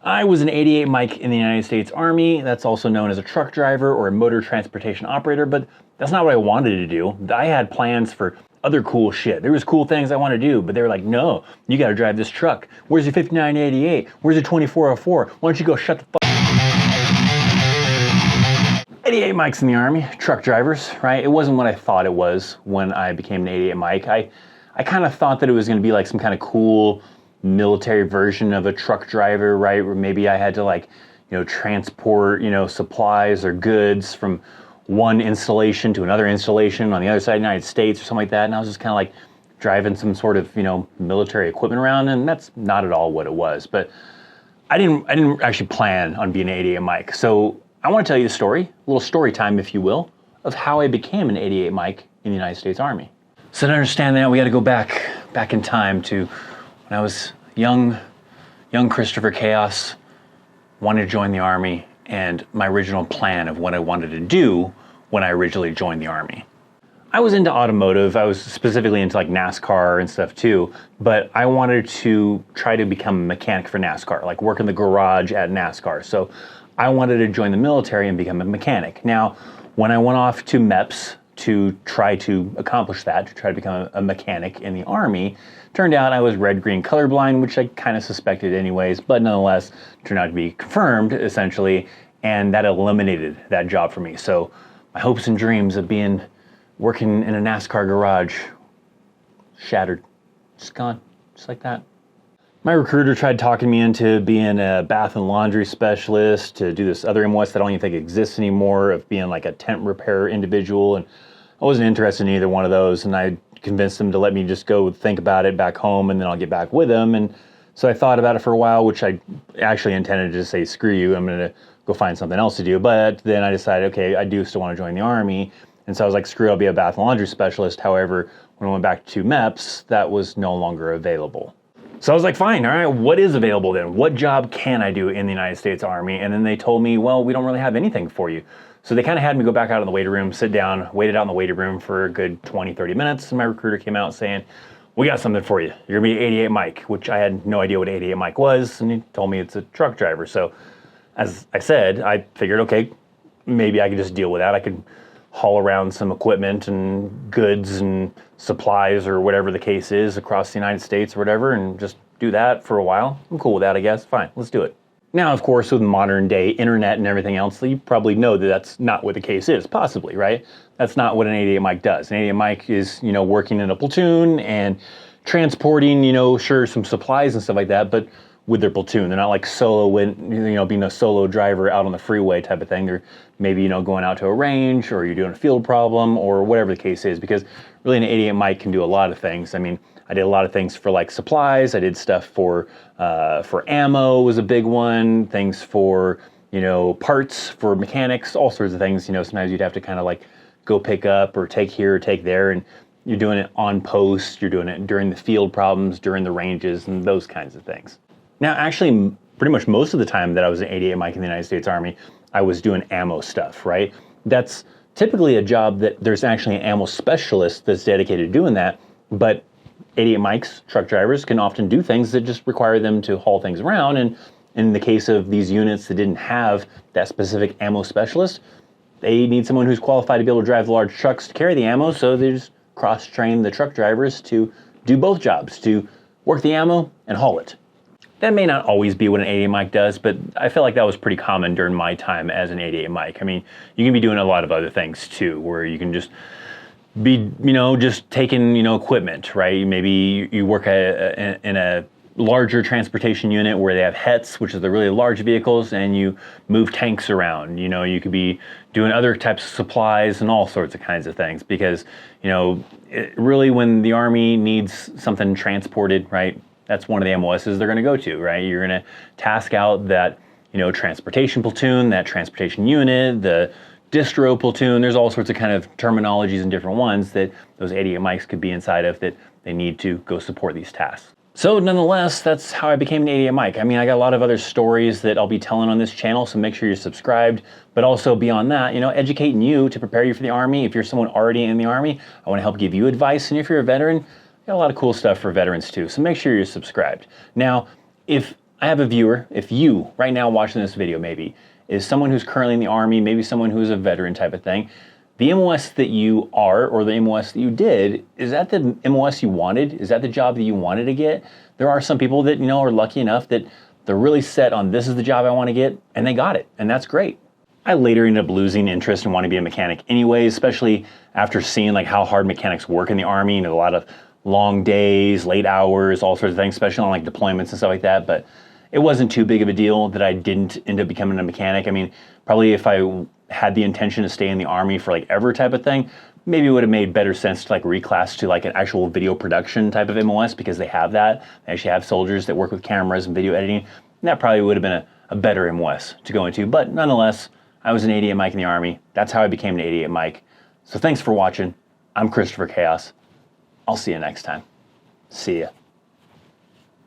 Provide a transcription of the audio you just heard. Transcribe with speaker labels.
Speaker 1: I was an 88 Mike in the United States Army. That's also known as a truck driver or a motor transportation operator, but that's not what I wanted to do. I had plans for other cool shit. There was cool things I wanted to do, but they were like, no, you gotta drive this truck. Where's your 5988? Where's your 2404? Why don't you go shut the fuck 88 Mikes in the Army, truck drivers, right? It wasn't what I thought it was when I became an 88 Mike. I kind of thought that it was gonna be like some kind of cool military version of a truck driver, right? Where maybe I had to like, transport, supplies or goods from one installation to another installation on the other side of the United States or something like that. And I was just kind of like driving some sort of, military equipment around, and that's not at all what it was. But I didn't actually plan on being an 88 Mike. So I want to tell you the story, a little story time, if you will, of how I became an 88 Mike in the United States Army. So to understand that, we got to go back in time to when I was young Christopher Chaos, wanted to join the Army, and my original plan of what I wanted to do when I originally joined the Army. I was into automotive. I was specifically into like NASCAR and stuff too, but I wanted to try to become a mechanic for NASCAR, like work in the garage at NASCAR. So I wanted to join the military and become a mechanic. Now, when I went off to MEPS to try to accomplish that, to try to become a mechanic in the Army, turned out I was red-green colorblind, which I kind of suspected anyways, but nonetheless turned out to be confirmed, essentially, and that eliminated that job for me. So my hopes and dreams of working in a NASCAR garage, shattered, just gone, just like that. My recruiter tried talking me into being a bath and laundry specialist, to do this other MOS that I don't even think exists anymore, of being like a tent repair individual, and I wasn't interested in either one of those, and I convinced them to let me just go think about it back home, and then I'll get back with them. And so I thought about it for a while, which I actually intended to just say, screw you, I'm going to go find something else to do. But then I decided, okay, I do still want to join the Army. And so I was like, screw, I'll be a bath and laundry specialist. However, when I went back to MEPS, that was no longer available. So I was like, fine, all right, what is available then? What job can I do in the United States Army? And then they told me, well, we don't really have anything for you. So they kind of had me go back out in the waiting room, sit down, waited out in the waiting room for a good 20, 30 minutes. And my recruiter came out saying, we got something for you. You're gonna be 88 Mike, which I had no idea what 88 Mike was. And he told me it's a truck driver. So as I said, I figured, okay, maybe I could just deal with that. I could haul around some equipment and goods and supplies or whatever the case is across the United States or whatever, and just do that for a while. I'm cool with that, I guess. Fine, let's do it. Now, of course, with modern day internet and everything else, you probably know that that's not what the case is, possibly, right? That's not what an 88 Mike does. An 88 Mike is, working in a platoon and transporting, sure, some supplies and stuff like that, but with their platoon. They're not like being a solo driver out on the freeway type of thing. They're maybe, going out to a range, or you're doing a field problem, or whatever the case is, because really an 88 Mike can do a lot of things. I mean, I did a lot of things for like supplies. I did stuff for ammo was a big one, things for, parts for mechanics, all sorts of things. Sometimes you'd have to kind of like go pick up or take here or take there, and you're doing it on post, you're doing it during the field problems, during the ranges, and those kinds of things. Now, actually, pretty much most of the time that I was an 88 Mike in the United States Army, I was doing ammo stuff, right? That's typically a job that there's actually an ammo specialist that's dedicated to doing that, but 88 Mikes, truck drivers, can often do things that just require them to haul things around, and in the case of these units that didn't have that specific ammo specialist, they need someone who's qualified to be able to drive the large trucks to carry the ammo, so they just cross-train the truck drivers to do both jobs, to work the ammo and haul it. That may not always be what an 88 Mike does, but I feel like that was pretty common during my time as an 88 Mike. I mean, you can be doing a lot of other things too, where you can just be, just taking, equipment, right? Maybe you work in a larger transportation unit where they have HETs, which are the really large vehicles, and you move tanks around. You could be doing other types of supplies and all sorts of kinds of things, because, really when the Army needs something transported, right, that's one of the MOSs they're going to go to, right? You're going to task out that, transportation platoon, that transportation unit, the distro platoon. There's all sorts of kind of terminologies and different ones that those 88 Mikes could be inside of, that they need to go support these tasks. So nonetheless, that's how I became an 88 Mike. I mean, I got a lot of other stories that I'll be telling on this channel, so make sure you're subscribed. But also beyond that, educating you to prepare you for the Army. If you're someone already in the Army, I want to help give you advice. And if you're a veteran, got a lot of cool stuff for veterans too, so make sure you're subscribed. Now, if I have a viewer, if you, right now watching this video maybe, is someone who's currently in the Army, maybe someone who's a veteran type of thing, the MOS that you are, or the MOS that you did, is that the MOS you wanted? Is that the job that you wanted to get? There are some people that, are lucky enough that they're really set on this is the job I want to get, and they got it, and that's great. I later ended up losing interest in wanting to be a mechanic anyways, especially after seeing like how hard mechanics work in the Army, a lot of long days, late hours, all sorts of things, especially on like deployments and stuff like that. But it wasn't too big of a deal that I didn't end up becoming a mechanic. I mean, probably if I had the intention to stay in the Army for like ever type of thing, maybe it would have made better sense to like reclass to like an actual video production type of MOS, because they have that. They actually have soldiers that work with cameras and video editing. And that probably would have been a better MOS to go into. But nonetheless, I was an 88 Mike in the Army. That's how I became an 88 Mike. So thanks for watching. I'm Christopher Chaos. I'll see you next time. See ya.